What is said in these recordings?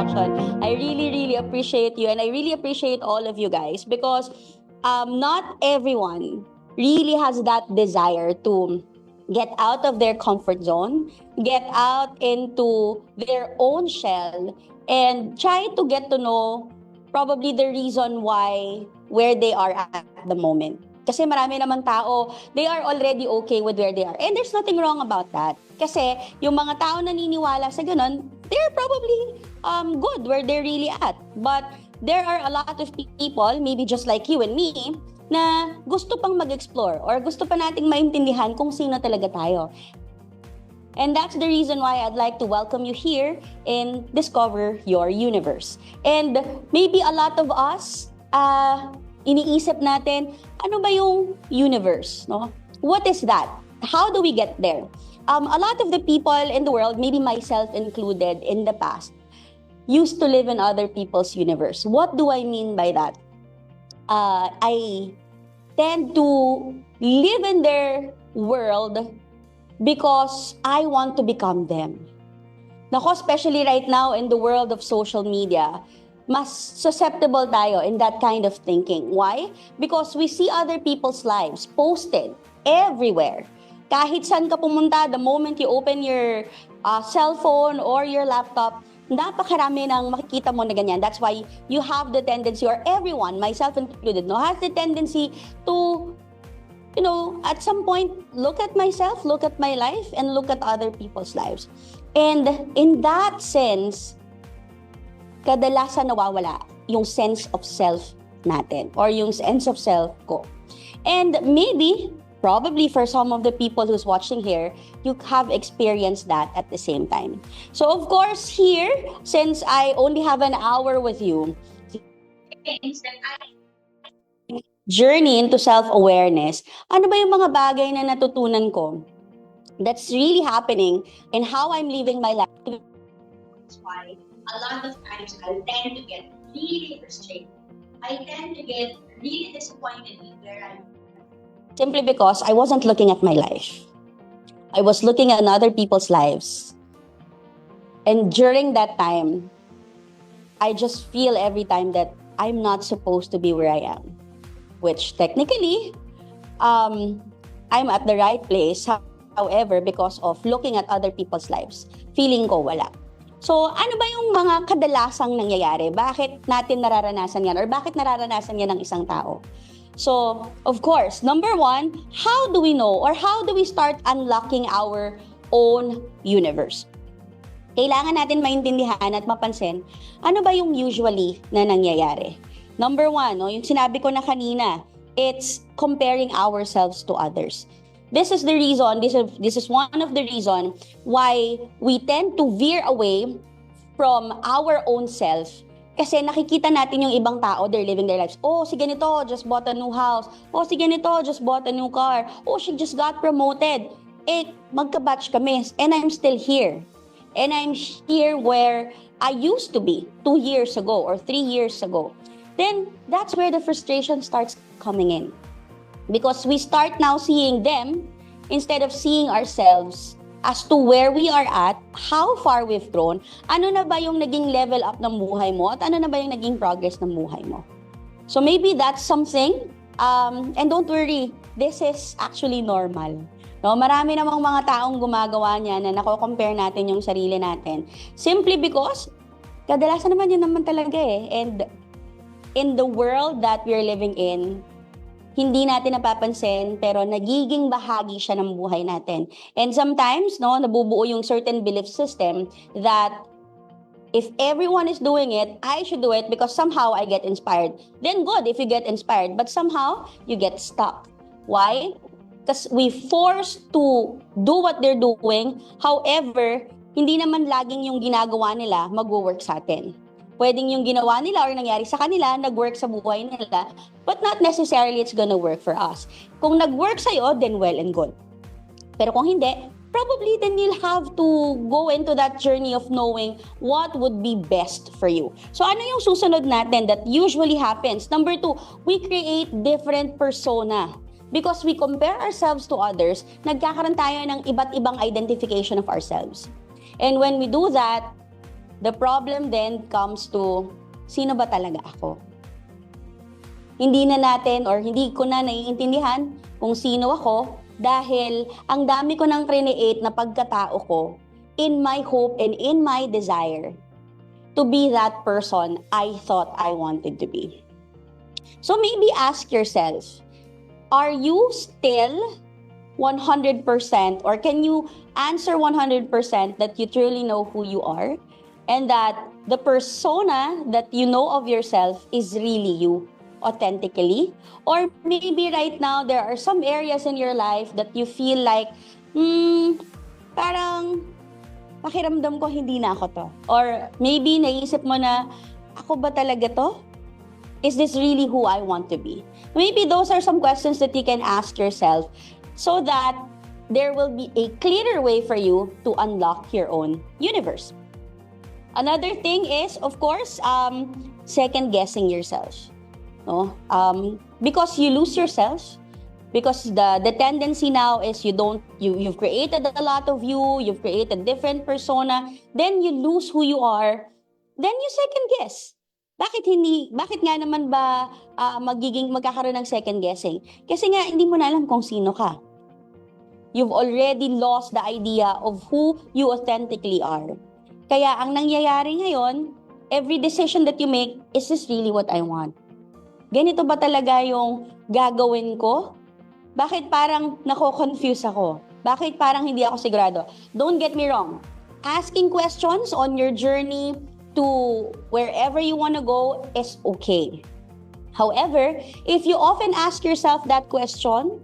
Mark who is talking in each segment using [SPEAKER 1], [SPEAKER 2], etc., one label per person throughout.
[SPEAKER 1] introduction. I really appreciate you, and I really appreciate all of you guys, because not everyone really has that desire to get out of their comfort zone, get out into their own shell, and try to get to know probably the reason why where they are at the moment. Kasi marami naman tao, they are already okay with where they are. And there's nothing wrong about that. Kasi yung mga tao naniniwala sa ganun, they're probably good where they're really at. But there are a lot of people, maybe just like you and me, na gusto pang mag-explore or gusto pa nating maintindihan kung sino talaga tayo. And that's the reason why I'd like to welcome you here and discover your universe. And maybe a lot of us, iniisip natin, ano ba yung universe, no? What is that? How do we get there? A lot of the people in the world, maybe myself included in the past, used to live in other people's universe. What do I mean by that? I tend to live in their world because I want to become them. Nako, especially right now in the world of social media, mas susceptible tayo in that kind of thinking. Why? Because we see other people's lives posted everywhere. Kahit saan ka pumunta, the moment you open your cell phone or your laptop, napakarami ng makikita mo na ganyan. That's why you have the tendency, or everyone, myself included, no, has the tendency to, you know, at some point, look at myself, look at my life, and look at other people's lives. And in that sense, kadalasan nawawala yung sense of self natin, or yung sense of self ko. And maybe, probably for some of the people who's watching here, you have experienced that at the same time. So of course here, since I only have an hour with you, journey into self-awareness, ano ba yung mga bagay na natutunan ko that's really happening and how I'm living my life? That's why a lot of times I tend to get really frustrated. I tend to get really disappointed in where I'm simply because I wasn't looking at my life. I was looking at other people's lives. And during that time, I just feel every time that I'm not supposed to be where I am. Which technically, I'm at the right place. However, because of looking at other people's lives, feeling ko wala. So, ano ba yung mga kadalasang nangyayari? Bakit natin nararanasan yan? Or bakit nararanasan yan ng isang tao? So, of course, number one, how do we know or how do we start unlocking our own universe? Kailangan natin maintindihan at mapansin, ano ba yung usually na nangyayari? Number one, no, yung sinabi ko na kanina, it's comparing ourselves to others. This is the reason, this is one of the reason why we tend to veer away from our own self. Kasi nakikita natin yung ibang tao, they're living their lives. Oh, si ganito, just bought a new house. Oh, si ganito, just bought a new car. Oh, she just got promoted. Eh, magka-batch kami, and I'm still here. And I'm here where I used to be 2 years ago or 3 years ago. Then, that's where the frustration starts coming in. Because we start now seeing them instead of seeing ourselves as to where we are at, how far we've grown, ano na ba yung naging level up ng buhay mo, at ano na ba yung naging progress ng buhay mo. So maybe that's something, and don't worry, this is actually normal. No, marami namang mga taong gumagawa niya na nako-compare natin yung sarili natin. Simply because, kadalasan naman yun naman talaga eh. And in the world that we're living in, hindi natin napapansin, pero nagiging bahagi siya ng buhay natin. And sometimes, no, nabubuo yung certain belief system that if everyone is doing it, I should do it because somehow I get inspired. Then good if you get inspired, but somehow you get stuck. Why? Because we forced to do what they're doing. However, hindi naman laging yung ginagawa nila mag-work sa atin. Pwedeng yung ginawa nila or nangyari sa kanila, nag-work sa buhay nila, but not necessarily it's gonna work for us. Kung nag-work sa'yo, then well and good. Pero kung hindi, probably then you'll have to go into that journey of knowing what would be best for you. So ano yung susunod natin that usually happens? Number 2, we create different persona. Because we compare ourselves to others, nagkakaroon tayo ng iba't ibang identification of ourselves. And when we do that, The problem then comes to, sino ba talaga ako? Hindi na natin or hindi ko na naiintindihan kung sino ako dahil ang dami ko nang create na pagkatao ko in my hope and in my desire to be that person I thought I wanted to be. So maybe ask yourself, are you still 100% or can you answer 100% that you truly know who you are and that the persona that you know of yourself is really you authentically? Or maybe right now there are some areas in your life that you feel like parang pakiramdam ko hindi na ako to, or maybe naisip mo na ako ba talaga to? Is this really who I want to be? Maybe those are some questions that you can ask yourself so that there will be a clearer way for you to unlock your own universe. Another thing is, of course, second guessing yourself. No? Because you lose yourself, because the tendency now is you've created a lot of you've created different persona, then you lose who you are, then you second guess. Bakit nga naman ba magkakaroon ng second guessing? Kasi nga hindi mo na alam kung sino ka. You've already lost the idea of who you authentically are. Kaya ang nangyayari ngayon, every decision that you make, is this really what I want? Ganito ba talaga yung gagawin ko? Bakit parang nako-confuse ako? Bakit parang hindi ako sigurado? Don't get me wrong. Asking questions on your journey to wherever you want to go is okay. However, if you often ask yourself that question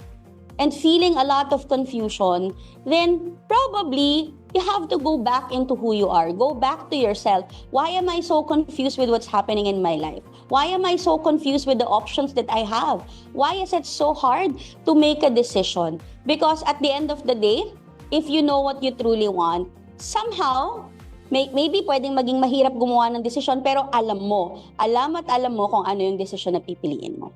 [SPEAKER 1] and feeling a lot of confusion, then probably you have to go back into who you are. Go back to yourself. Why am I so confused with what's happening in my life? Why am I so confused with the options that I have? Why is it so hard to make a decision? Because at the end of the day, if you know what you truly want, somehow, maybe pwedeng maging mahirap gumawa ng desisyon, pero alam mo kung ano yung desisyon na pipiliin mo.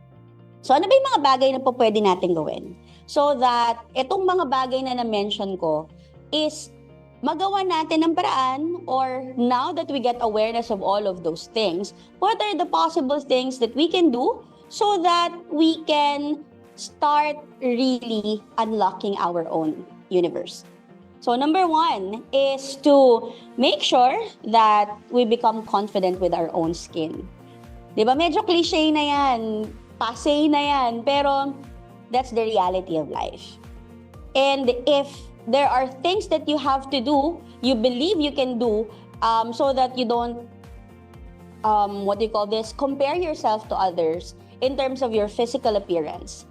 [SPEAKER 1] So ano ba yung mga bagay na po pwede natin gawin? So that itong mga bagay na na-mention ko is magawa natin ng paraan, or now that we get awareness of all of those things, what are the possible things that we can do so that we can start really unlocking our own universe? So number one is to make sure that we become confident with our own skin. Diba? Medyo cliche na yan, passe na yan, pero that's the reality of life. And if there are things that you have to do, you believe you can do, so that you don't, compare yourself to others in terms of your physical appearance.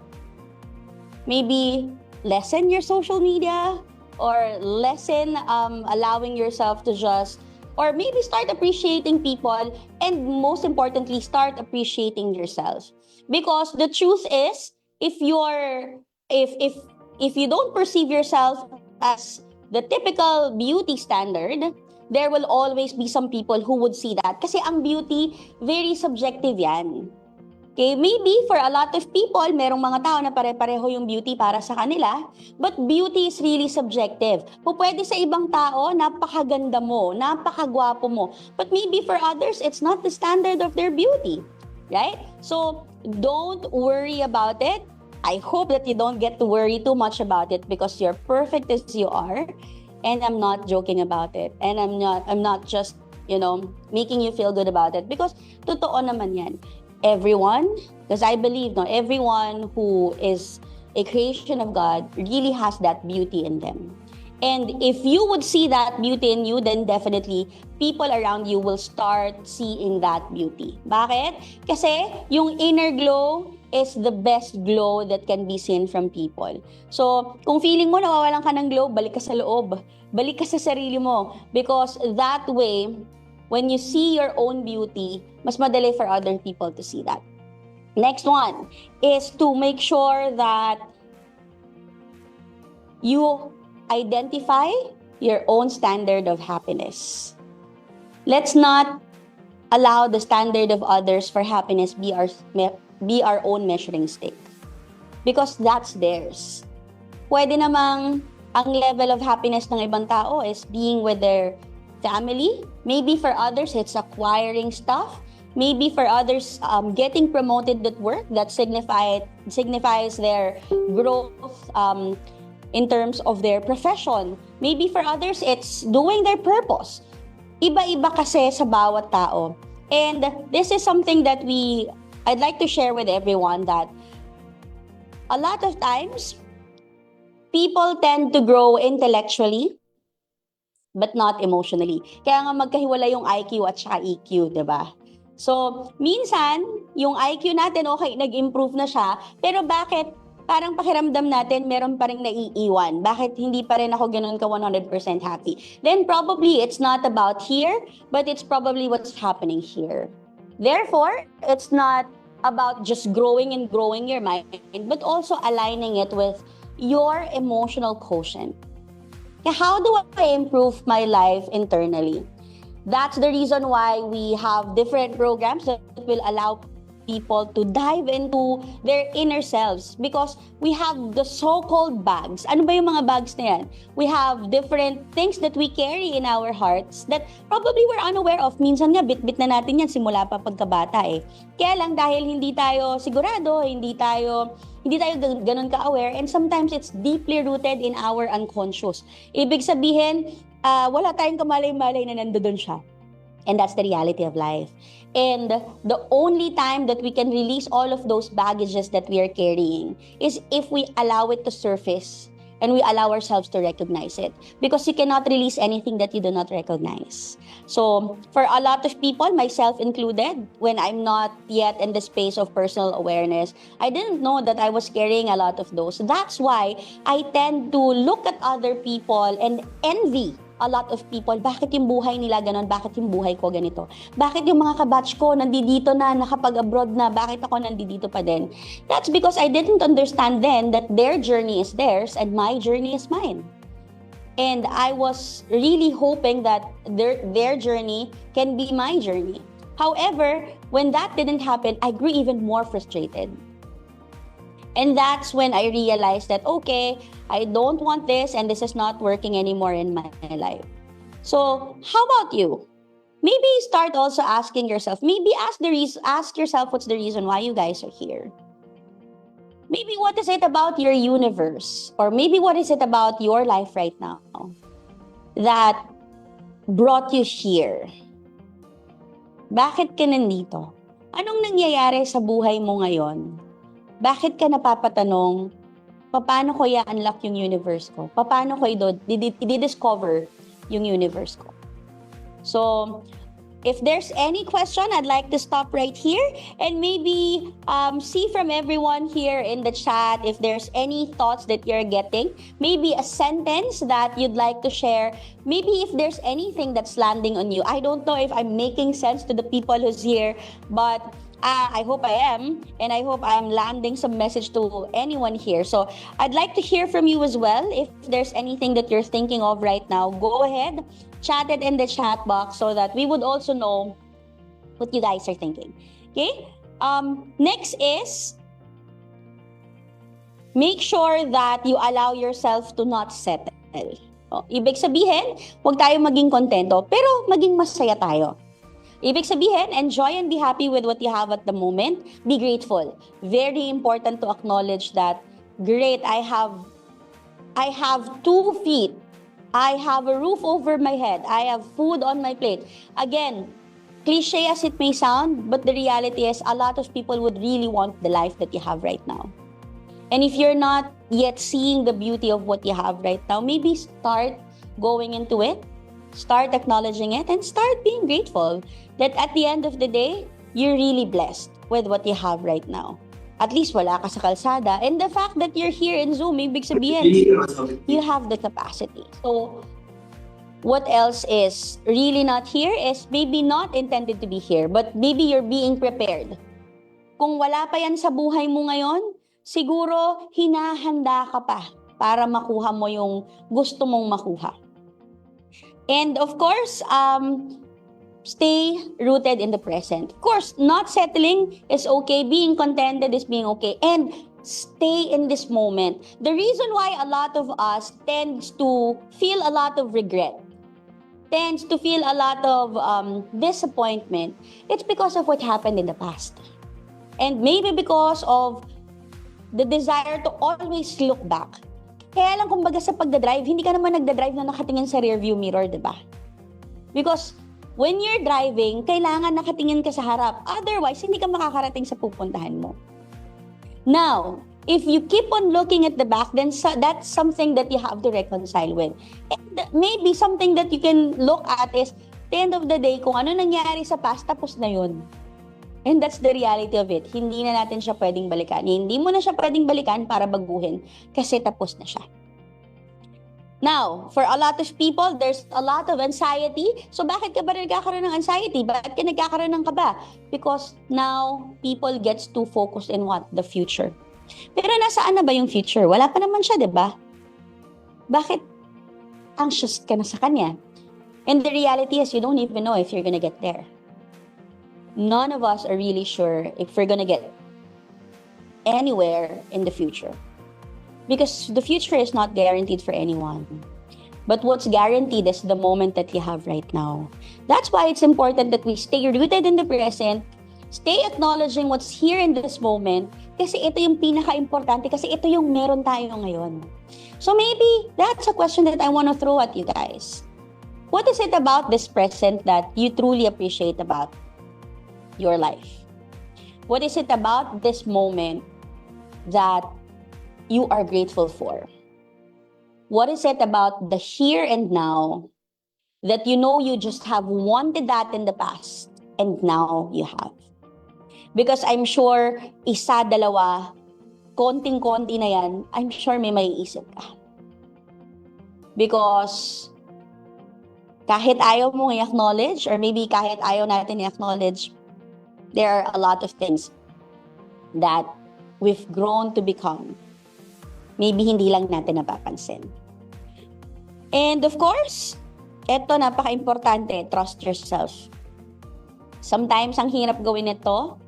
[SPEAKER 1] Maybe lessen your social media, or lessen allowing yourself to just, or maybe start appreciating people, and most importantly, start appreciating yourself. Because the truth is, if you don't perceive yourself as the typical beauty standard, there will always be some people who would see that. Kasi ang beauty, very subjective yan. Okay, maybe for a lot of people, merong mga tao na pare-pareho yung beauty para sa kanila, but beauty is really subjective. Pwede sa ibang tao, napakaganda mo, napakagwapo mo, but maybe for others, it's not the standard of their beauty, right? So, don't worry about it. I hope that you don't get to worry too much about it, because you're perfect as you are, and I'm not joking about it, and I'm not just, making you feel good about it, because totoo naman yan. Everyone, because I believe everyone who is a creation of God really has that beauty in them. And if you would see that beauty in you, then definitely people around you will start seeing that beauty. Bakit? Kasi yung inner glow is the best glow that can be seen from people. So, kung feeling mo nawawalan ka ng glow, balik ka sa loob. Balik ka sa sarili mo. Because that way, when you see your own beauty, mas madali for other people to see that. Next one is to make sure that you identify your own standard of happiness. Let's not allow the standard of others for happiness be our own measuring stick. Because that's theirs. Pwede namang ang level of happiness ng ibang tao is being with their family. Maybe for others, it's acquiring stuff. Maybe for others, getting promoted at work, that signifies their growth in terms of their profession. Maybe for others, it's doing their purpose. Iba-iba kasi sa bawat tao. And this is something that I'd like to share with everyone, that a lot of times, people tend to grow intellectually, but not emotionally. Kaya nga magkahiwala yung IQ at saka EQ, di ba? So, minsan, yung IQ natin, okay, nag-improve na siya, pero bakit parang pakiramdam natin meron pa rin naiiwan? Bakit hindi pa rin ako ganun ka 100% happy? Then probably it's not about here, but it's probably what's happening here. Therefore, it's not about just growing and growing your mind, but also aligning it with your emotional quotient. How do I improve my life internally? That's the reason why we have different programs that will allow people to dive into their inner selves, because we have the so-called bags. Ano ba yung mga bags na yan? We have different things that we carry in our hearts that probably we're unaware of. Minsan nga, bit-bit na natin yan simula pa pagkabata eh. Kaya lang dahil hindi tayo sigurado, hindi tayo ganun ka-aware, and sometimes it's deeply rooted in our unconscious. Ibig sabihin, wala tayong kamalay-malay na nandoon siya. And that's the reality of life. And the only time that we can release all of those baggages that we are carrying is if we allow it to surface and we allow ourselves to recognize it. Because you cannot release anything that you do not recognize. So, for a lot of people, myself included, when I'm not yet in the space of personal awareness, I didn't know that I was carrying a lot of those. That's why I tend to look at other people and envy a lot of people. Bakit yung buhay nila ganon? Bakit yung buhay ko ganito? Bakit yung mga kabatch ko nandito na, nakapag-abroad na? Bakit ako nandito pa din? That's because I didn't understand then that their journey is theirs and my journey is mine. And I was really hoping that their journey can be my journey. However, when that didn't happen, I grew even more frustrated. And that's when I realized that, okay, I don't want this and this is not working anymore in my life. So, how about you? Maybe start also asking yourself, maybe ask yourself what's the reason why you guys are here. Maybe what is it about your universe? Or maybe what is it about your life right now that brought you here? Bakit ka nandito? Anong nangyayari sa buhay mo ngayon? Bakit ka napapatanong, paano ko i-unlock yung universe ko? Paano ko i-discover yung universe ko? So, if there's any question, I'd like to stop right here and maybe see from everyone here in the chat if there's any thoughts that you're getting. Maybe a sentence that you'd like to share. Maybe if there's anything that's landing on you. I don't know if I'm making sense to the people who's here, but I hope I am, and I hope I'm landing some message to anyone here. So I'd like to hear from you as well. If there's anything that you're thinking of right now, go ahead, chat it in the chat box so that we would also know what you guys are thinking. Okay? Next is, make sure that you allow yourself to not settle. Ibig sabihin, huwag tayo maging kontento, pero maging masaya tayo. Ibig sabihin, enjoy and be happy with what you have at the moment. Be grateful. Very important to acknowledge that, great, I have 2 feet. I have a roof over my head. I have food on my plate. Again, cliche as it may sound, but the reality is a lot of people would really want the life that you have right now. And if you're not yet seeing the beauty of what you have right now, maybe start going into it. Start acknowledging it and start being grateful that at the end of the day, you're really blessed with what you have right now. At least wala ka sa kalsada. And the fact that you're here in Zoom, ibig sabihin, you have the capacity. So, what else is really not here is maybe not intended to be here, but maybe you're being prepared. Kung wala pa yan sa buhay mo ngayon, siguro hinahanda ka pa para makuha mo yung gusto mong makuha. And of course, stay rooted in the present. Of course, not settling is okay. Being contented is being okay. And stay in this moment. The reason why a lot of us tends to feel a lot of regret tends to feel a lot of disappointment, it's because of what happened in the past. And maybe because of the desire to always look back. Kaya lang kumbaga sa pagdadrive, hindi ka naman nagdadrive na nakatingin sa rearview mirror, di ba? Because when you're driving, kailangan nakatingin ka sa harap. Otherwise, hindi ka makakarating sa pupuntahan mo. Now, if you keep on looking at the back, then that's something that you have to reconcile with. And maybe something that you can look at is, at the end of the day, kung ano nangyari sa past, tapos na yun. And that's the reality of it. Hindi na natin siya pwedeng balikan. Hindi mo na siya pwedeng balikan para baguhin kasi tapos na siya. Now, for a lot of people, there's a lot of anxiety. So bakit ka ba nagkakaroon ng anxiety? Bakit ka nagkakaroon ng kaba? Because now, people gets too focused in what? The future. Pero nasaan na ba yung future? Wala pa naman siya, di ba? Bakit anxious ka na sa kanya? And the reality is, you don't even know if you're gonna get there. None of us are really sure if we're gonna get anywhere in the future. Because the future is not guaranteed for anyone. But what's guaranteed is the moment that you have right now. That's why it's important that we stay rooted in the present, stay acknowledging what's here in this moment, kasi ito yung pinaka-importante, kasi ito yung meron tayo ngayon. So maybe that's a question that I want to throw at you guys. What is it about this present that you truly appreciate about your life? What is it about this moment that you are grateful for? What is it about the here and now that you know you just have wanted that in the past and now you have? Because I'm sure isa, dalawa, konting-konti na yan, I'm sure may maiisip ka. Because kahit ayaw mong i-acknowledge or maybe kahit ayaw natin i-acknowledge, there are a lot of things that we've grown to become. Maybe hindi lang natin napapansin. And of course, eto napaka-importante, trust yourself. Sometimes ang hirap gawin ito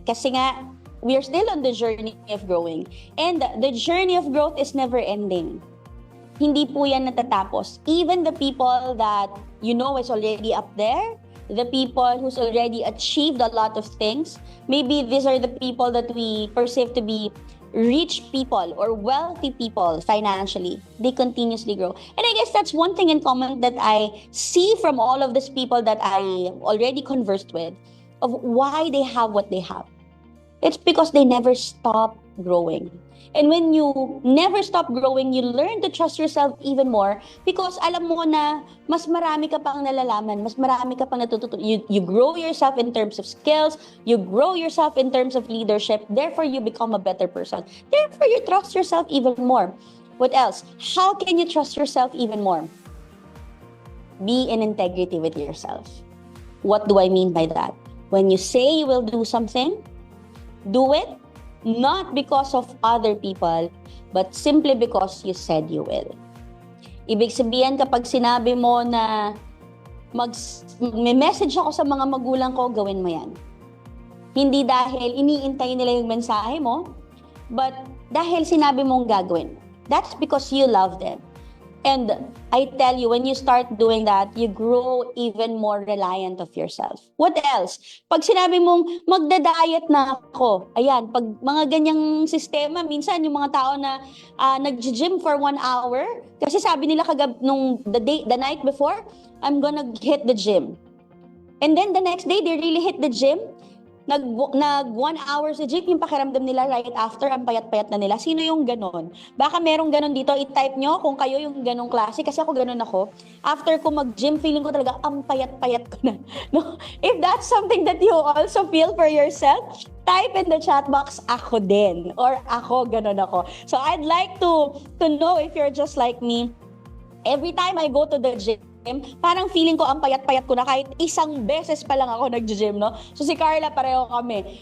[SPEAKER 1] kasi nga we are still on the journey of growing. And the journey of growth is never ending. Hindi po yan natatapos. Even the people that you know is already up there, the people who's already achieved a lot of things, maybe these are the people that we perceive to be rich people or wealthy people financially, they continuously grow. And I guess that's one thing in common that I see from all of these people that I already conversed with, of why they have what they have. It's because they never stop growing. And when you never stop growing, you learn to trust yourself even more because alam mo na mas marami ka pang nalalaman, mas marami ka pang natututo. You grow yourself in terms of skills, you grow yourself in terms of leadership, therefore you become a better person. Therefore you trust yourself even more. What else? How can you trust yourself even more? Be in integrity with yourself. What do I mean by that? When you say you will do something, do it. Not because of other people, but simply because you said you will. Ibig sabihin kapag sinabi mo na may message ako sa mga magulang ko, gawin mo yan. Hindi dahil iniintay nila yung mensahe mo, but dahil sinabi mong gagawin. That's because you love them. And I tell you, when you start doing that, you grow even more reliant of yourself. What else? Pag sinabi mong magda-diet na ako, ayan, pag mga ganyang sistema, minsan yung mga tao na nag-gym for 1 hour, kasi sabi nila the night before, I'm gonna hit the gym. And then the next day, they really hit the gym. Nag 1 hour sa gym, yung pakiramdam nila right after, ang payat-payat na nila. Sino yung ganon? Baka merong ganon dito, i-type nyo kung kayo yung ganong klase, kasi ako ganon ako. After ko mag-gym, feeling ko talaga, ang payat-payat ko na. No? If that's something that you also feel for yourself, type in the chat box, ako din. Or ako, ganon ako. So I'd like to know if you're just like me. Every time I go to the gym, parang feeling ko ang payat-payat ko na kahit isang beses pa lang ako nag-gym, no? So si Carla, pareho kami.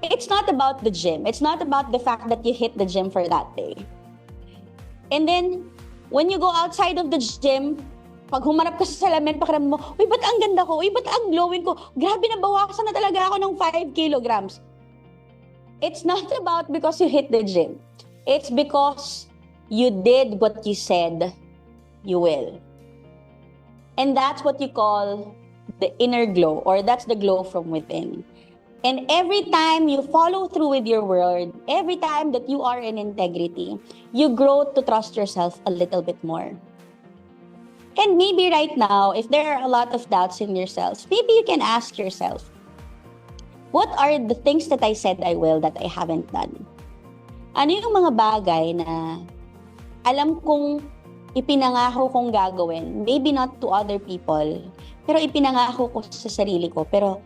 [SPEAKER 1] It's not about the gym. It's not about the fact that you hit the gym for that day. And then, when you go outside of the gym, pag humarap ka sa salamin, pakiramdam mo, uy, ba't ang ganda ko? Uy, ba't ang glowing ko? Grabe, nabawasan na talaga ako ng 5 kilograms. It's not about because you hit the gym. It's because you did what you said you will. And that's what you call the inner glow, or that's the glow from within. And every time you follow through with your word, every time that you are in integrity, you grow to trust yourself a little bit more. And maybe right now, if there are a lot of doubts in yourself, maybe you can ask yourself, what are the things that I said I will that I haven't done? Ano yung mga bagay na alam kong ipinangako kong gagawin, maybe not to other people, pero ipinangako ko sa sarili ko, pero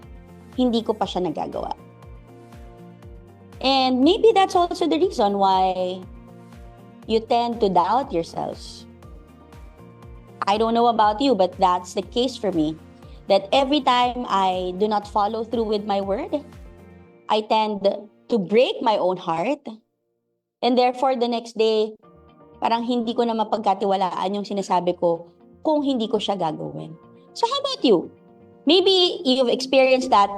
[SPEAKER 1] hindi ko pa siya nagagawa. And maybe that's also the reason why you tend to doubt yourselves. I don't know about you, but that's the case for me. That every time I do not follow through with my word, I tend to break my own heart. And therefore, the next day, parang hindi ko na mapagkatiwalaan yung sinasabi ko kung hindi ko siya gagawin. So how about you? Maybe you've experienced that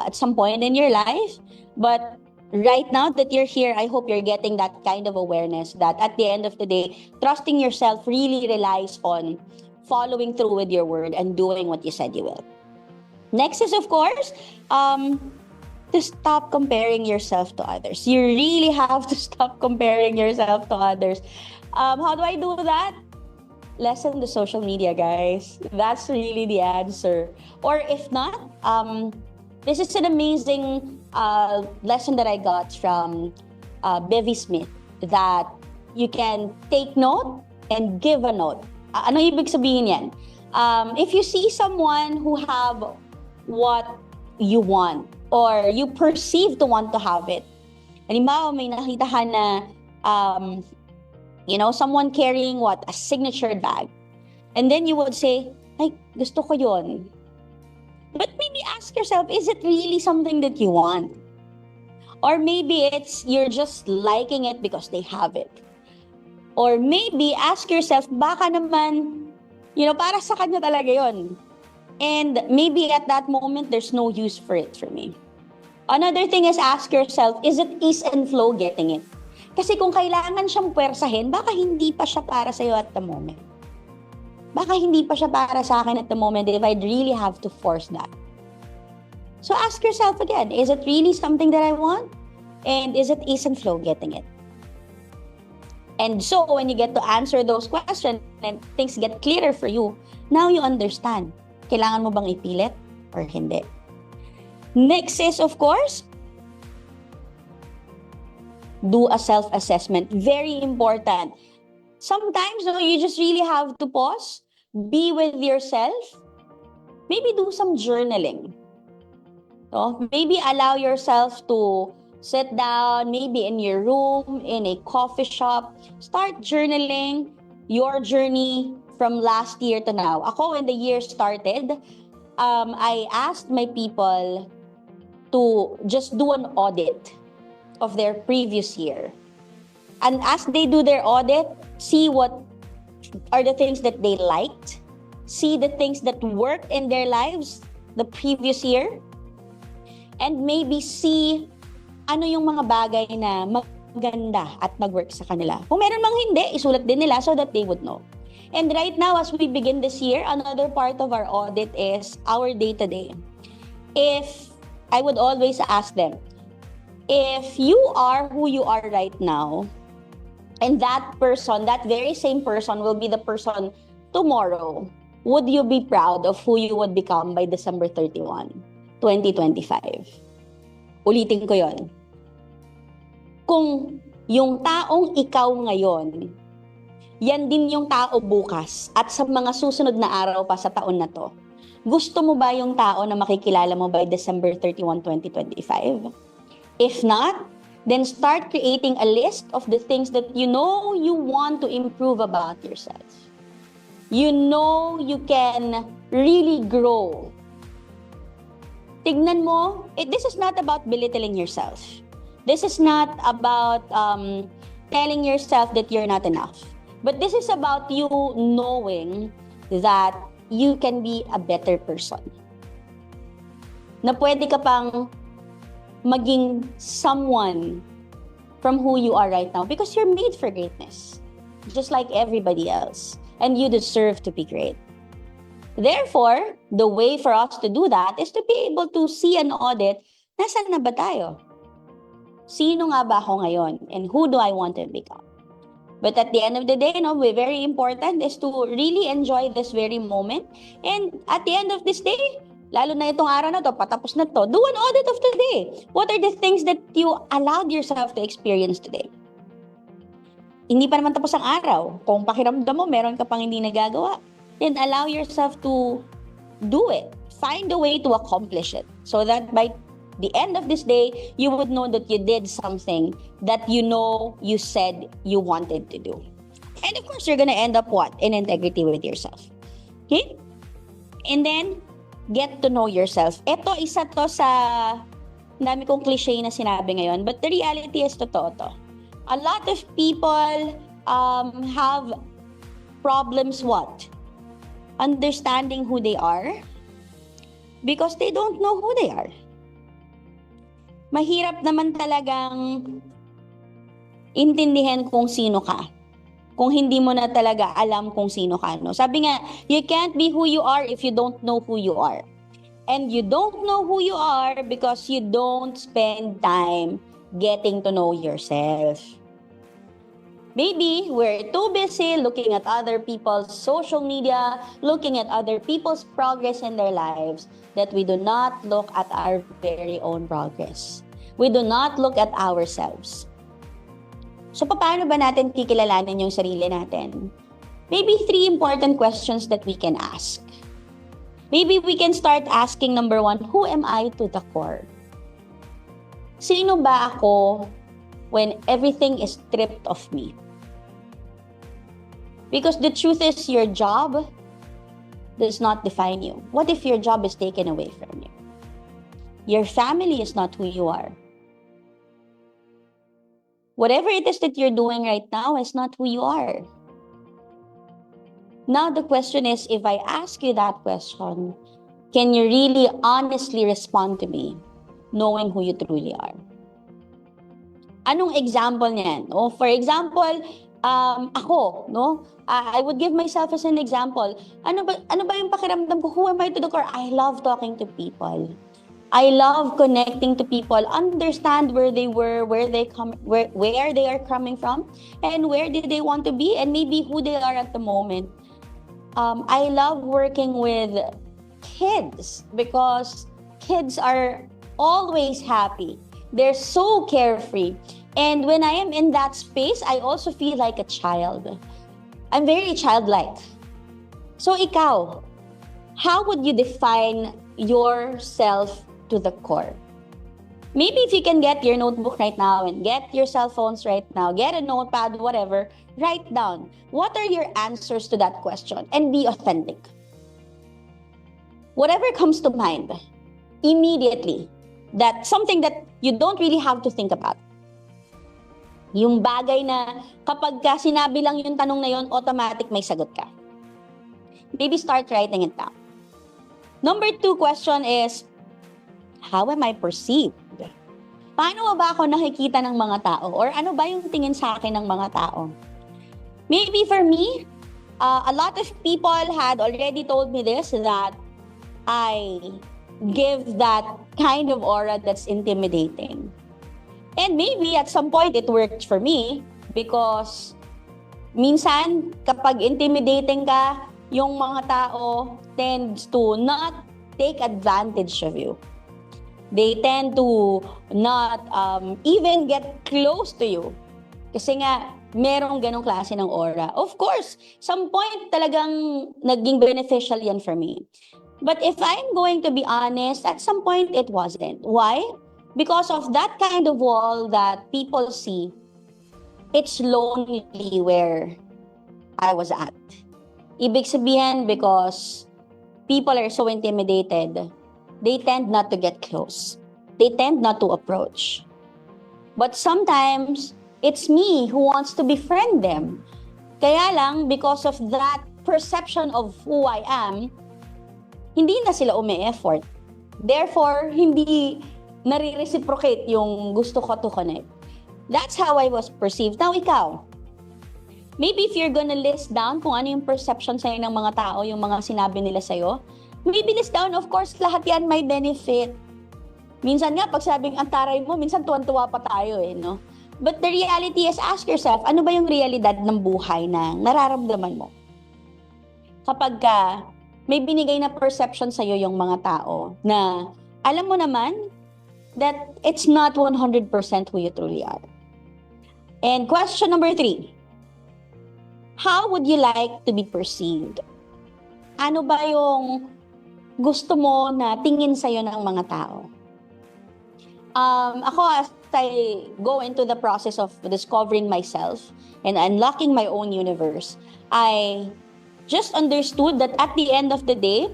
[SPEAKER 1] at some point in your life, but right now that you're here, I hope you're getting that kind of awareness that at the end of the day, trusting yourself really relies on following through with your word and doing what you said you will. Next is, of course, to stop comparing yourself to others. You really have to stop comparing yourself to others. How do I do that? Lessen the social media, guys. That's really the answer. Or if not, this is an amazing lesson that I got from Bevy Smith, that you can take note and give a note. Ano ibig sabihin yan? If you see someone who have what you want, or you perceive to want to have it, halimbawa may nakita ka na someone carrying a signature bag. And then you would say, ay, gusto ko yun. But maybe ask yourself, is it really something that you want? Or maybe it's you're just liking it because they have it. Or maybe ask yourself, baka naman, para sa kanya talaga yun. And maybe at that moment, there's no use for it for me. Another thing is ask yourself, is it ease and flow getting it? Kasi kung kailangan siyang puwersahin, baka hindi pa siya para sa'yo at the moment. Baka hindi pa siya para sa akin at the moment if I'd really have to force that. So ask yourself again, is it really something that I want? And is it ease and flow getting it? And so when you get to answer those questions and things get clearer for you, now you understand. Kailangan mo bang ipilit or hindi? Next is, of course, do a self-assessment. Very important. Sometimes you just really have to pause, be with yourself, maybe do some journaling. So maybe allow yourself to sit down, maybe in your room, in a coffee shop, start journaling your journey from last year to now. Ako, when the year started, I asked my people to just do an audit of their previous year. And as they do their audit, see what are the things that they liked, see the things that worked in their lives the previous year, and maybe see ano yung mga bagay na maganda at mag-work sa kanila. Kung meron mang hindi, isulat din nila so that they would know. And right now, as we begin this year, another part of our audit is our day-to-day. If I would always ask them, if you are who you are right now, and that person, that very same person will be the person tomorrow, would you be proud of who you would become by December 31, 2025? Ulitin ko yon. Kung yung taong ikaw ngayon, yan din yung tao bukas at sa mga susunod na araw pa sa taon na to, gusto mo ba yung tao na makikilala mo by December 31, 2025? If not, then start creating a list of the things that you know you want to improve about yourself. You know you can really grow. Tignan mo, this is not about belittling yourself. This is not about telling yourself that you're not enough. But this is about you knowing that you can be a better person. Na pwede ka pang maging someone from who you are right now because you're made for greatness, just like everybody else, and you deserve to be great. Therefore, the way for us to do that is to be able to see and audit, nasaan na ba tayo? Sino nga ba ako ngayon? And who do I want to become? But at the end of the day, very important is to really enjoy this very moment. And at the end of this day, lalo na itong araw na to, patapos na to, do an audit of today. What are the things that you allowed yourself to experience today? Hindi pa naman tapos ang araw. Kung pakiramdam mo, meron ka pang hindi nagagawa, then allow yourself to do it. Find a way to accomplish it so that by the end of this day, you would know that you did something that you said you wanted to do. And of course, you're gonna end up what? In integrity with yourself. Okay? And then, get to know yourself. Ito, isa to sa dami kong cliche na sinabi ngayon, but the reality is totoo to. A lot of people have problems what? Understanding who they are because they don't know who they are. Mahirap naman talagang intindihin kung sino ka kung hindi mo na talaga alam kung sino ka. No? Sabi nga, you can't be who you are if you don't know who you are. And you don't know who you are because you don't spend time getting to know yourself. Maybe we're too busy looking at other people's social media, looking at other people's progress in their lives, that we do not look at our very own progress. We do not look at ourselves. So, paano ba natin kikilalanin yung sarili natin? Maybe 3 important questions that we can ask. Maybe we can start asking, number 1, who am I to the core? Sino ba ako when everything is stripped of me? Because the truth is, your job does not define you. What if your job is taken away from you? Your family is not who you are. Whatever it is that you're doing right now is not who you are. Now the question is, if I ask you that question, can you really honestly respond to me, knowing who you truly are? Anong example niyan? Oh, for example, ako, no? I would give myself as an example. Ano ba yung pakiramdam ko? Who am I to the core? I love talking to people. I love connecting to people, understand where they were, where they are coming from, and where did they want to be, and maybe who they are at the moment. I love working with kids because kids are always happy. They're so carefree. And when I am in that space, I also feel like a child. I'm very childlike. So ikaw, how would you define yourself to the core? Maybe if you can get your notebook right now and get your cell phones right now, get a notepad, whatever, write down what are your answers to that question and be authentic. Whatever comes to mind, immediately, that's something that you don't really have to think about. Yung bagay na kapag ka sinabi lang yung tanong na yun, automatic may sagot ka. Maybe start writing it down. Number 2 question is, how am I perceived? Paano ba ako nakikita ng mga tao? Or ano ba yung tingin sa akin ng mga tao? Maybe for me, a lot of people had already told me this, that I give that kind of aura that's intimidating. And maybe at some point it worked for me because minsan kapag intimidating ka, yung mga tao tends to not take advantage of you. They tend to not even get close to you. Kasi nga, merong ganong klase ng aura. Of course, some point talagang naging beneficial yan for me. But if I'm going to be honest, at some point it wasn't. Why? Because of that kind of wall that people see, it's lonely where I was at. Ibig sabihin, because people are so intimidated, they tend not to get close. They tend not to approach. But sometimes, it's me who wants to befriend them. Kaya lang, because of that perception of who I am, hindi na sila umi-effort. Therefore, hindi nare-reciprocate yung gusto ko to connect. That's how I was perceived. Now, ikaw, Maybe if you're gonna list down kung ano yung perception sa'yo ng mga tao, yung mga sinabi nila sa'yo, maybe list down, of course, lahat yan may benefit. Minsan nga, pag sabing ang taray mo, minsan tuwan-tuwa pa tayo no? But the reality is, ask yourself, ano ba yung realidad ng buhay na nararamdaman mo? Kapag may binigay na perception sa'yo yung mga tao na alam mo naman that it's not 100% who you truly are. And question number 3, how would you like to be perceived? Ano ba yung gusto mo na tingin sa'yo ng mga tao? Ako, as I go into the process of discovering myself and unlocking my own universe, I just understood that at the end of the day,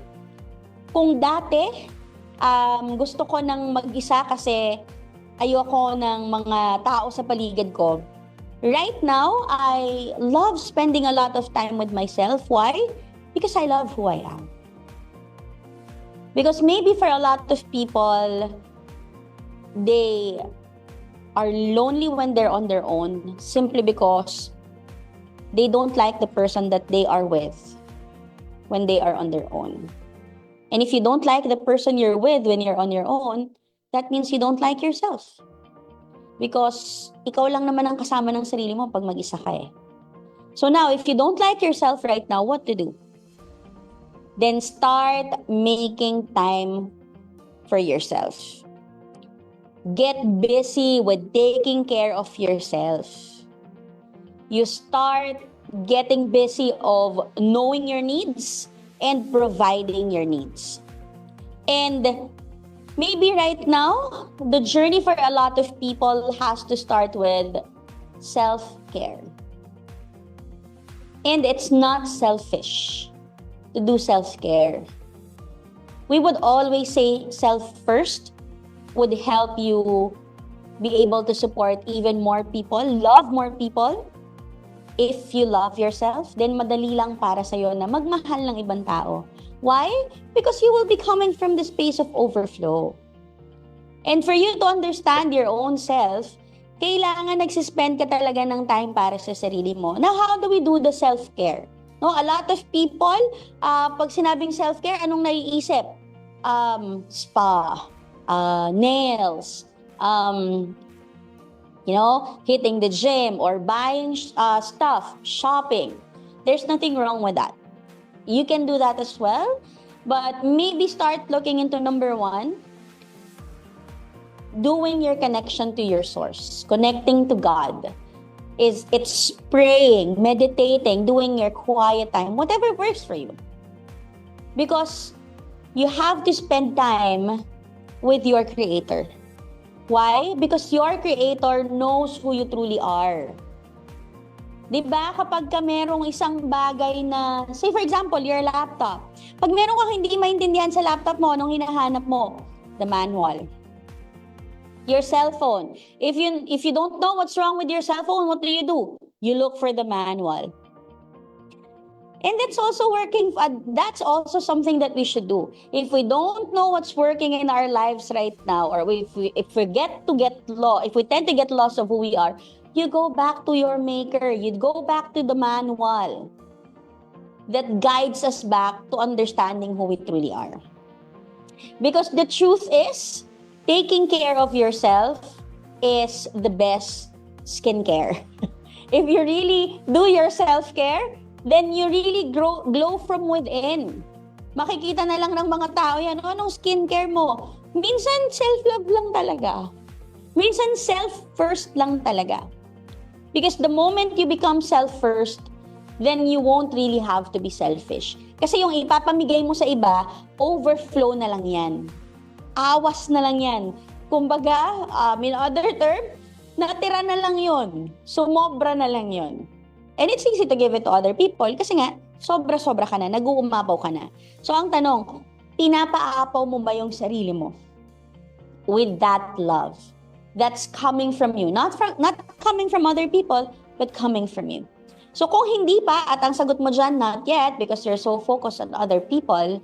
[SPEAKER 1] kung dati, gusto ko nang mag-isa kasi ayoko ng mga tao sa paligid ko, right now, I love spending a lot of time with myself. Why? Because I love who I am. Because maybe for a lot of people, they are lonely when they're on their own simply because they don't like the person that they are with when they are on their own. And if you don't like the person you're with when you're on your own, that means you don't like yourself. Because ikaw lang naman ang kasama ng sarili mo pag mag-isa ka eh. So now, if you don't like yourself right now, what to do? Then start making time for yourself. Get busy with taking care of yourself. You start getting busy of knowing your needs and providing your needs. And maybe right now, the journey for a lot of people has to start with self-care. And it's not selfish to do self-care. We would always say self-first would help you be able to support even more people, love more people. If you love yourself, then madali lang para sa'yo na magmahal ng ibang tao. Why? Because you will be coming from the space of overflow. And for you to understand your own self, kailangan nagsispend ka talaga ng time para sa sarili mo. Now, how do we do the self-care? No, a lot of people, pag sinabing self-care, anong naiisip? Spa, nails, hitting the gym or buying stuff, shopping. There's nothing wrong with that. You can do that as well, but maybe start looking into number 1, doing your connection to your source, connecting to God. It's praying, meditating, doing your quiet time, whatever works for you. Because you have to spend time with your Creator. Why? Because your Creator knows who you truly are. Diba? Kapag ka merong isang bagay na, say for example, your laptop. Pag meron kang hindi maintindihan sa laptop mo, anong hinahanap mo? The manual. Your cell phone. If you don't know what's wrong with your cell phone, what do? You look for the manual. And that's also something that we should do. If we don't know what's working in our lives right now, or if we tend to get lost of who we are, you go back to your maker. You go back to the manual that guides us back to understanding who we truly are. Because the truth is, taking care of yourself is the best skincare. If you really do your self-care, then you really glow from within. Makikita na lang ng mga tao yan, anong skincare mo? Minsan self-love lang talaga. Minsan self-first lang talaga. Because the moment you become self-first, then you won't really have to be selfish. Kasi yung ipapamigay mo sa iba, overflow na lang yan. Awas na lang yan. Kumbaga, in other term, natira na lang yun. Sumobra na lang yun. And it's easy to give it to other people kasi nga, sobra-sobra ka na, nag-uumapaw ka na. So ang tanong, pinapaapaw mo ba yung sarili mo with that love that's coming from you? Not coming from other people, but coming from you. So kung hindi pa, at ang sagot mo dyan, not yet, because you're so focused on other people,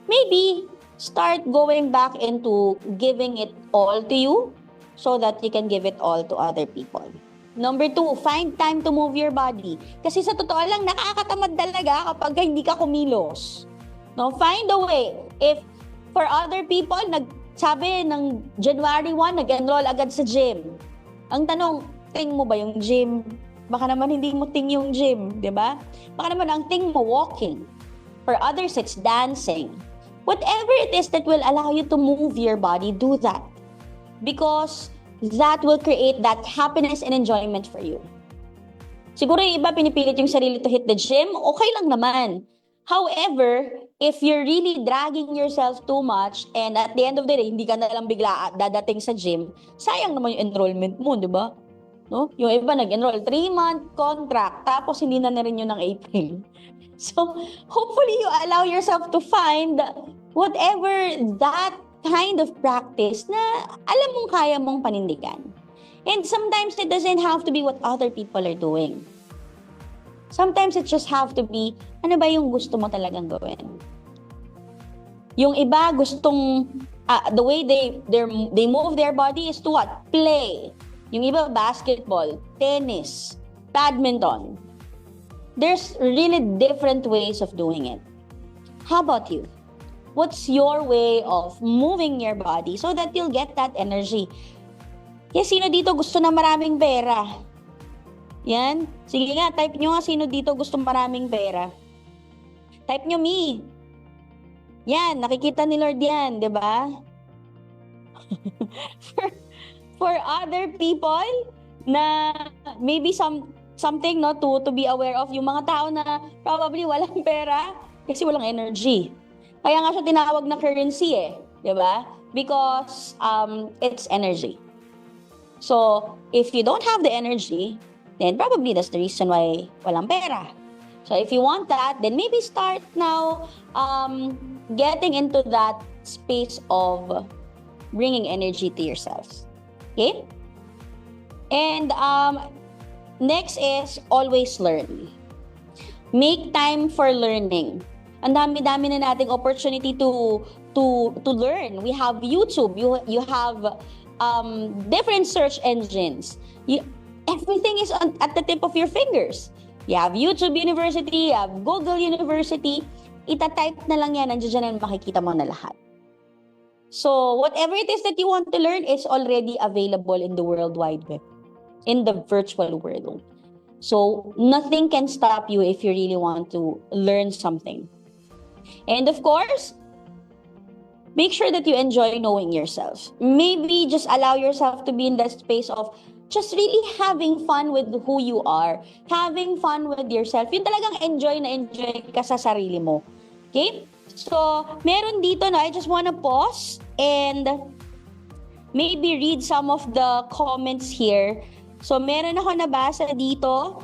[SPEAKER 1] maybe start going back into giving it all to you so that you can give it all to other people. Number 2, find time to move your body. Kasi sa totoo lang, nakakatamad talaga kapag hindi ka kumilos. No, find a way. If for other people, sabi ng January 1, nag-enroll agad sa gym. Ang tanong, ting mo ba yung gym? Baka naman hindi mo ting yung gym, di ba? Baka naman ang ting mo walking. For others, it's dancing. Whatever it is that will allow you to move your body, do that. Because that will create that happiness and enjoyment for you. Siguro yung iba pinipilit yung sarili to hit the gym, okay lang naman. However, if you're really dragging yourself too much and at the end of the day, hindi ka na lang bigla dadating sa gym, sayang naman yung enrollment mo, di ba? No? Yung iba nag-enroll, 3-month contract, tapos hindi na rin yun ng April. So, hopefully you allow yourself to find whatever that kind of practice na alam mong kaya mong panindigan. And sometimes it doesn't have to be what other people are doing. Sometimes it just have to be, ano ba yung gusto mo talagang gawin? Yung iba gustong, the way they move their body is to what? Play. Yung iba basketball, tennis, badminton. There's really different ways of doing it. How about you? What's your way of moving your body so that you'll get that energy? Kaya sino dito gusto na maraming pera? Yan. Sige nga, type nyo nga sino dito gusto maraming pera. Type nyo me. Yan, nakikita ni Lord yan, di ba? for other people na maybe something no to be aware of, yung mga tao na probably walang pera kasi walang energy. Kaya nga siya tinawag na currency di ba? Because it's energy. So, if you don't have the energy, then probably that's the reason why walang pera. So, if you want that, then maybe start now getting into that space of bringing energy to yourselves. Okay? And next is always learn. Make time for learning. Ang dami-dami na nating opportunity to learn. We have YouTube, you have different search engines. Everything is at the tip of your fingers. You have YouTube University, you have Google University. Ita-type na lang yan, nandiyan na makikita mo na lahat. So, whatever it is that you want to learn is already available in the World Wide Web, in the virtual world. So, nothing can stop you if you really want to learn something. And of course, make sure that you enjoy knowing yourself. Maybe just allow yourself to be in that space of just really having fun with who you are, having fun with yourself. Yung talagang enjoy na enjoy ka sa sarili mo. Okay? So, meron dito na I just wanna pause and maybe read some of the comments here. So, meron ako nabasa dito.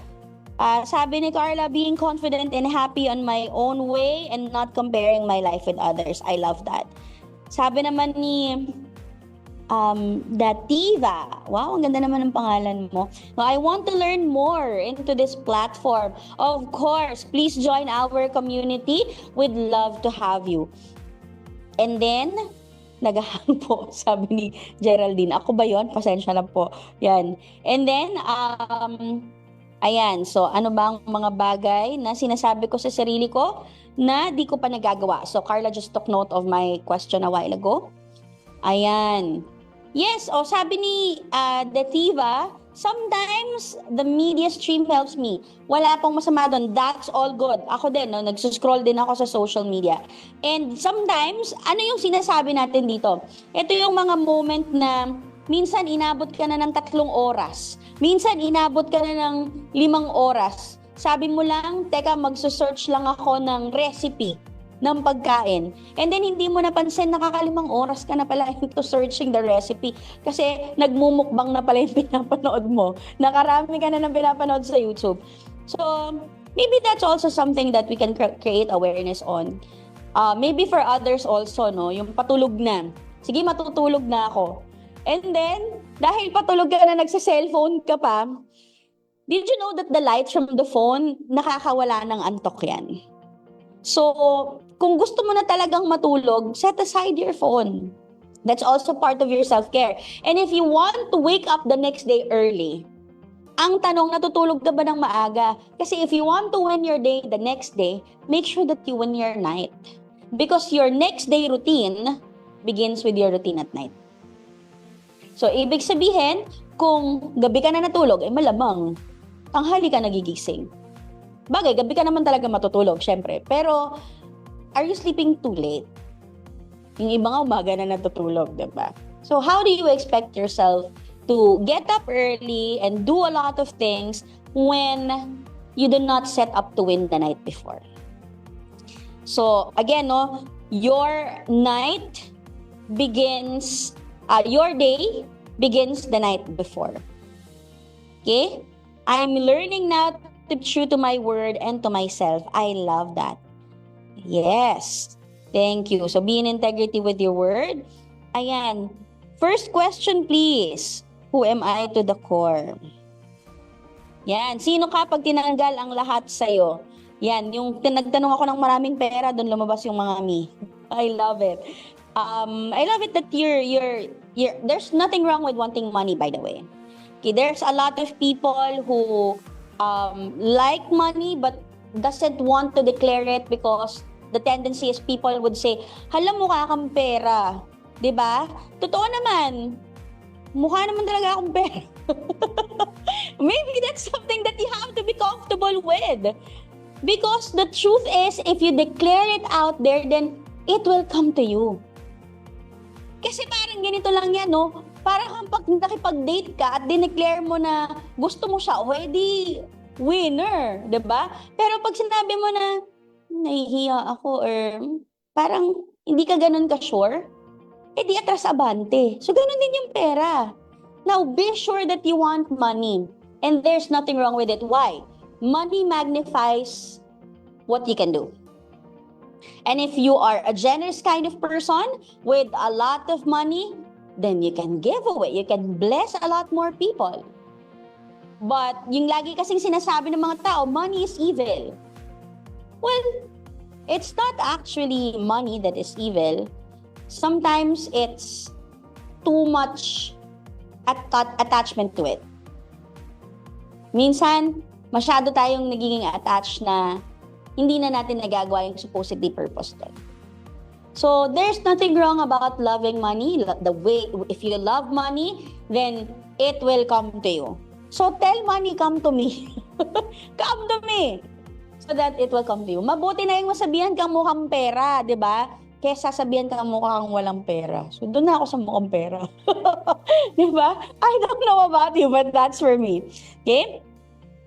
[SPEAKER 1] Sabi ni Carla, being confident and happy on my own way and not comparing my life with others. I love that. Sabi naman ni Dativa, wow, ang ganda naman ng pangalan mo. I want to learn more into this platform. Of course, please join our community. We'd love to have you. And then, nagahang po, sabi ni Geraldine. Ako ba yon? Pasensya na po. Yan. And then, ayan, so ano bang mga bagay na sinasabi ko sa sarili ko na di ko pa nagagawa? So Carla just took note of my question a while ago. Ayan. Yes, sabi ni Dativa, sometimes the media stream helps me. Wala pong masama doon. That's all good. Ako din, no, nagsuscroll din ako sa social media. And sometimes, ano yung sinasabi natin dito? Ito yung mga moment na minsan inabot ka na ng 3 oras. Minsan inabot ka na ng 5 oras. Sabi mo lang, teka, magsusearch lang ako ng recipe ng pagkain. And then hindi mo napansin, nakakalimang oras ka na pala into searching the recipe. Kasi nagmumukbang na pala yung pinapanood mo. Nakarami ka na ng pinapanood sa YouTube. So, maybe that's also something that we can create awareness on. Maybe for others also, no, yung patulog na. Sige, matutulog na ako. And then, dahil patulog ka na nagsa-cellphone ka pa, did you know that the lights from the phone, nakakawala ng antok yan? So, kung gusto mo na talagang matulog, set aside your phone. That's also part of your self-care. And if you want to wake up the next day early, Ang tanong, natutulog ka ba ng maaga? Kasi if you want to win your day the next day, make sure that you win your night. Because your next day routine begins with your routine at night. So, ibig sabihin, kung gabi ka na natulog, malamang tanghali ka nagigising. Bagay, gabi ka naman talaga matutulog, syempre. Pero, are you sleeping too late? Yung iba nga umaga na natutulog, diba? So, how do you expect yourself to get up early and do a lot of things when you do not set up to win the night before? So, again, no, your night begins, your day begins the night before. Okay? I'm learning now to be true to my word and to myself. I love that. Yes. Thank you. So, be in integrity with your word. Ayan. First question, please. Who am I to the core? Yan. Sino ka pag tinanggal ang lahat sa'yo? Yan. Yung nagtanong ako ng maraming pera, doon lumabas yung mga me. I love it. I love it that there's nothing wrong with wanting money, by the way. Okay, there's a lot of people who like money but doesn't want to declare it because the tendency is people would say, hala, mukha kang pera. Diba? Totoo naman. Mukha naman talaga akong pera. Maybe that's something that you have to be comfortable with. Because the truth is, if you declare it out there, then it will come to you. Kasi parang ganito lang yan, no? Parang pag nakipag-date ka at dineclare mo na gusto mo siya, o edi winner, diba? Pero pag sinabi mo na, nahihiya ako or parang hindi ka ganun ka-sure, edi atras abante. So ganun din yung pera. Now, be sure that you want money. And there's nothing wrong with it. Why? Money magnifies what you can do. And if you are a generous kind of person with a lot of money, then you can give away. You can bless a lot more people. But yung lagi kasing sinasabi ng mga tao, money is evil. Well, it's not actually money that is evil. Sometimes it's too much attachment to it. Minsan, masyado tayong nagiging attached na hindi na natin nagagawa yung supposedly purpose doon. So, there's nothing wrong about loving money. The way, if you love money, then it will come to you. So, tell money, come to me. Come to me. So that it will come to you. Mabuti na yung masabihan kang mukhang pera, di ba? Kesa sabihan kang mukhang walang pera. So, doon na ako sa mukhang pera. Di ba? I don't know about you, but that's for me. Okay?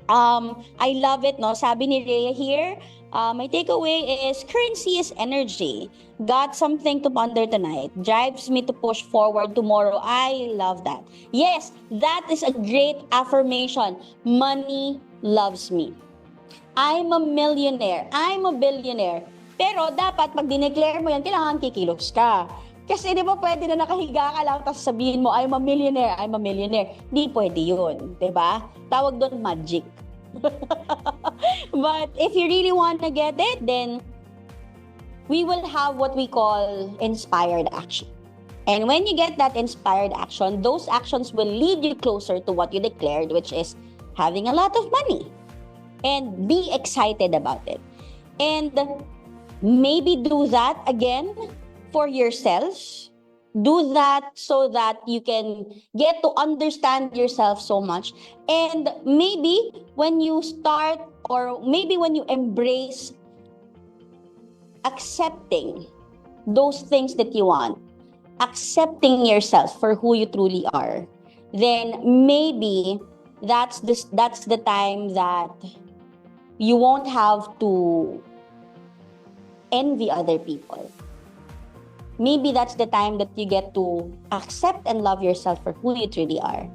[SPEAKER 1] I love it, no? Sabi ni Rhea here, my takeaway is currency is energy. Got something to ponder tonight. Drives me to push forward tomorrow. I love that. Yes, that is a great affirmation. Money loves me. I'm a millionaire. I'm a billionaire. Pero dapat pag dineclare mo yan, kailangan kikilos ka. Kasi di ba pwede na nakahiga ka lang tapos sabihin mo, I'm a millionaire, I'm a millionaire. Di pwede yun. Di ba? Tawag doon magic. But if you really want to get it, then we will have what we call inspired action. And when you get that inspired action, those actions will lead you closer to what you declared, which is having a lot of money. And be excited about it. And maybe do that again for yourself. Do that so that you can get to understand yourself so much. And maybe when you start, or maybe when you embrace accepting those things that you want, accepting yourself for who you truly are, then maybe that's the time that you won't have to envy other people. Maybe that's the time that you get to accept and love yourself for who you truly are.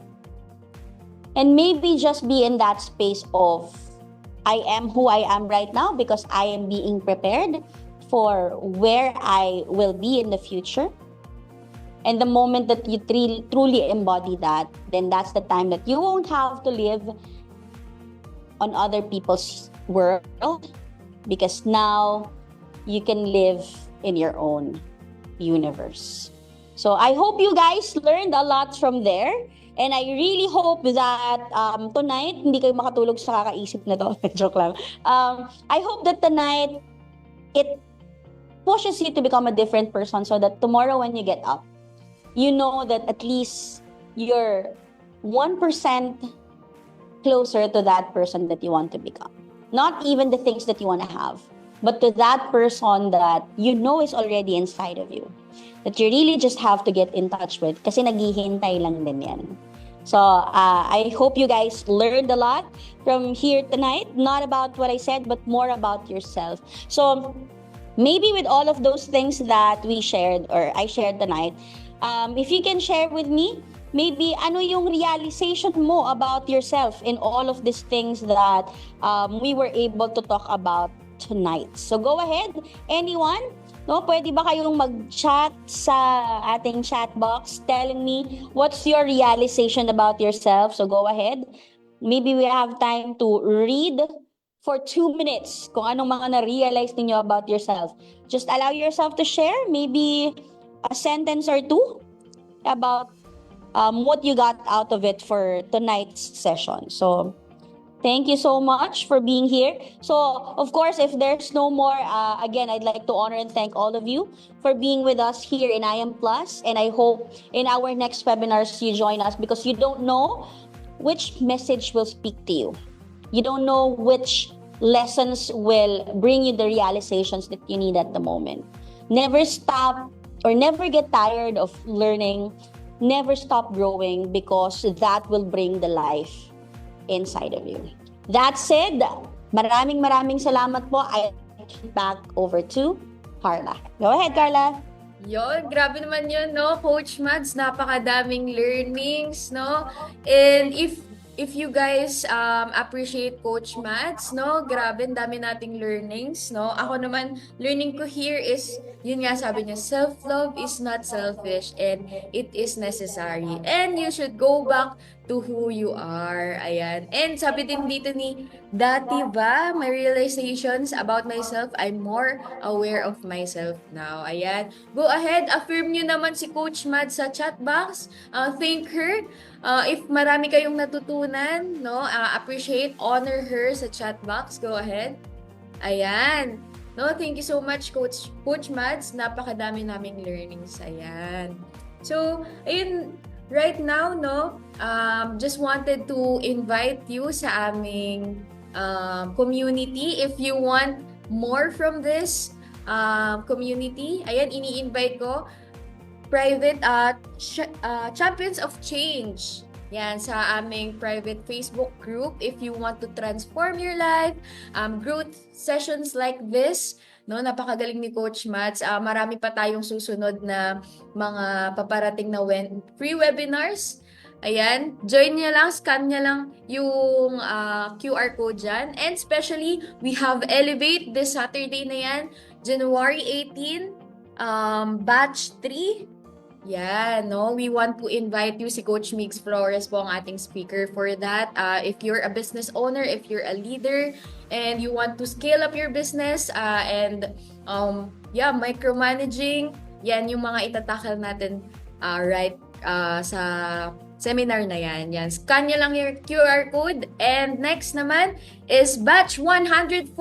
[SPEAKER 1] And maybe just be in that space of, I am who I am right now because I am being prepared for where I will be in the future. And the moment that you truly embody that, then that's the time that you won't have to live on other people's world, because now you can live in your own universe. So I hope you guys learned a lot from there. And I really hope that tonight, hindi kayo makatulog sa kakaisip na to. Joke lang. I hope that tonight, it pushes you to become a different person so that tomorrow when you get up, you know that at least you're 1% closer to that person that you want to become. Not even the things that you want to have, but to that person that you know is already inside of you. That you really just have to get in touch with kasi naghihintay lang din yan. So I hope you guys learned a lot from here tonight. Not about what I said, but more about yourself. So maybe with all of those things that we shared or I shared tonight, if you can share with me, maybe ano yung realization mo about yourself in all of these things that we were able to talk about tonight. So go ahead, anyone? No, pwede ba kayong mag-chat sa ating chat box telling me what's your realization about yourself? So go ahead. Maybe we have time to read for 2 minutes kung anong mga na-realize niyo about yourself. Just allow yourself to share maybe a sentence or two about what you got out of it for tonight's session. So thank you so much for being here. So, of course, if there's no more, again, I'd like to honor and thank all of you for being with us here in I Am Plus. And I hope in our next webinars you join us because you don't know which message will speak to you. You don't know which lessons will bring you the realizations that you need at the moment. Never stop or never get tired of learning. Never stop growing because that will bring the life inside of you. That said, maraming salamat po. I back over to Carla. Go ahead, Carla.
[SPEAKER 2] Yon, grabe naman yun, no? Coach Madz, napakadaming learnings, no? And if you guys appreciate Coach Madz, no? Grabe, ang dami nating learnings, no? Ako naman, learning ko here is, yun nga sabi niya, self-love is not selfish and it is necessary. And you should go back to who you are. Ayan. And sabi din dito ni Dati ba, my realizations about myself, I'm more aware of myself now. Ayan. Go ahead, affirm nyo naman si Coach Madz sa chat box. Thank her. If marami kayong natutunan, no, appreciate, honor her sa chat box. Go ahead. Ayan. No, thank you so much, Coach Madz. Napakadami naming learnings. Ayan. So, ayun, right now, no, just wanted to invite you sa aming community. If you want more from this community, ayan, ini-invite ko, private Champions of Change. Yan, sa aming private Facebook group. If you want to transform your life, growth sessions like this, no, napakagaling ni Coach Madz. Marami pa tayong susunod na mga paparating na free webinars. Ayan, join niya lang, scan niya lang yung QR code dyan. And especially, we have Elevate this Saturday na yan, January 18, batch 3. Yan, no? We want to invite you, si Coach Migs Flores po ang ating speaker for that. If you're a business owner, if you're a leader, and you want to scale up your business, micromanaging, yan yung mga itatakal natin sa seminar na yan. Yan, scan nyo lang yung QR code. And next naman is batch 147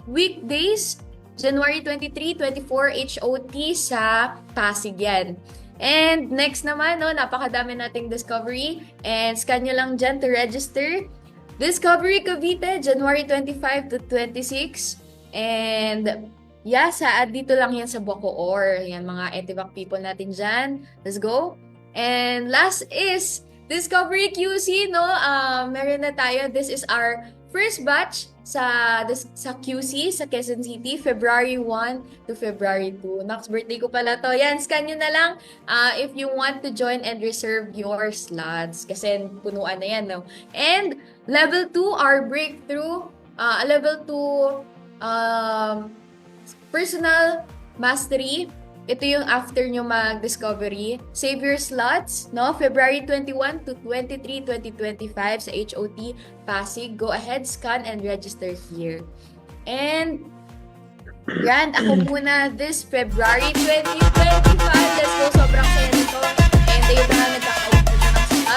[SPEAKER 2] weekdays, January 23, 24, HOT sa Pasig yan. And next naman, no, napakadami nating discovery. And scan nyo lang dyan to register. Discovery Cavite, January 25 to 26. And yeah, dito lang yan sa Bacoor. Yan, mga Etivac people natin dyan. Let's go. And last is Discovery QC, no? Meron na tayo. This is our first batch sa QC sa Quezon City, February 1 to February 2. Next birthday ko pala to. Yan, scan nyo na lang if you want to join and reserve your slots. Kasi punuan na yan, no? And level 2, our breakthrough. Level 2, personal mastery. Ito yung after nyo mag-discovery. Save your slots, no? February 21 to 23, 2025 sa HOT Pasig. Go ahead, scan and register here. And yan, ako muna this February 2025. Let's go, sobrang saya nito. And ayun na, nagkakaupad na ng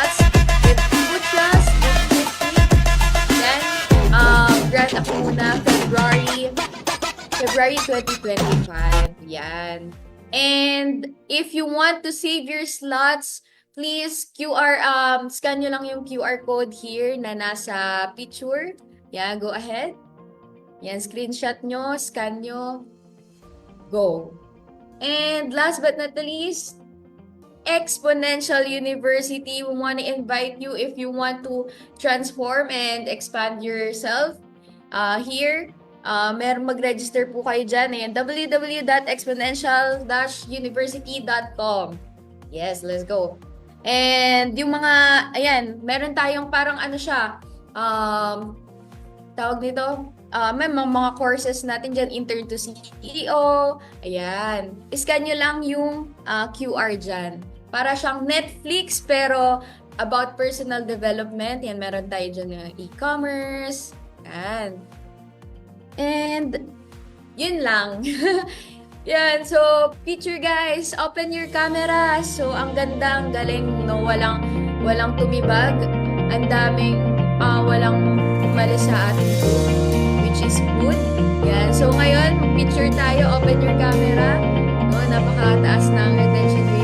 [SPEAKER 2] February 2025. Yan. And if you want to save your slots, please scan nyo lang yung QR code here na nasa picture. Yan, go ahead. Yan, screenshot nyo, scan nyo, go. And last but not the least, Exponential University. We want to invite you if you want to transform and expand yourself. Here, mag-register po kayo dyan. www.exponential-university.com. Yes, let's go. And yung mga, ayan, meron tayong parang ano siya, tawag nito, may mga courses natin dyan, Intern to CEO, ayan. Iscan nyo lang yung QR dyan. Para siyang Netflix, pero about personal development. Yan, meron tayo dyan ng e-commerce. Yan. And, yun lang. Yan, so, picture guys, open your camera. So, ang ganda, ang galing, no? Walang tumibag. Ang daming, walang umalis sa ating group, which is good. Yan, so ngayon, picture tayo, open your camera. No, napakataas ng retention rate.